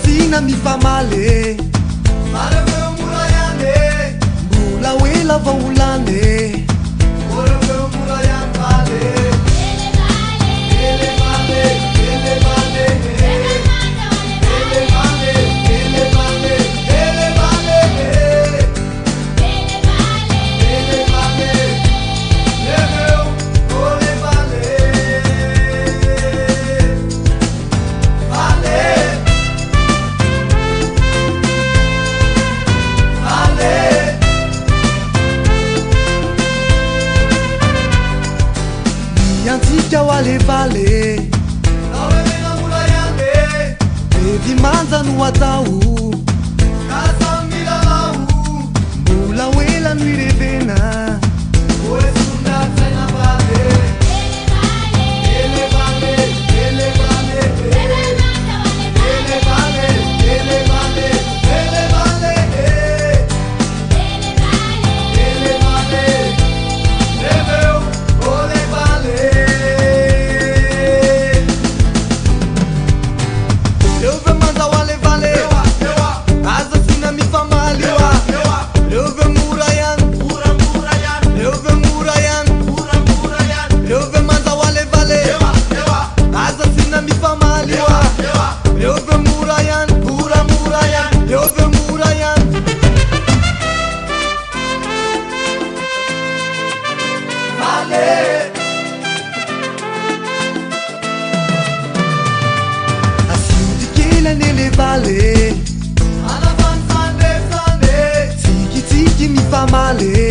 sina mifamaly Maraveo murayane mbola hoe lavaolane Maraveo murayane vale Ele vale Ele vale Ele vale Ele vale Ele vale Ele vale Leveu Ole vale Vale Antika walevale Nawenena murayane Evi manza no atao Casa milalau mbola hoe lano irevena Oe sunda tsaina vale Ele vale Ele vale Ele vale Ele vale Ele vale Ele vale Leveu Ole vale Eu ve manza walevale Asa sina mifamali Eu ve murayan Eu ve murayan Eu ve manza walevale Asa sina mifamali Eu ve murayan Eu ve murayan Vale Assim de kela nele vale Ana van sande Tiki tiki mifamali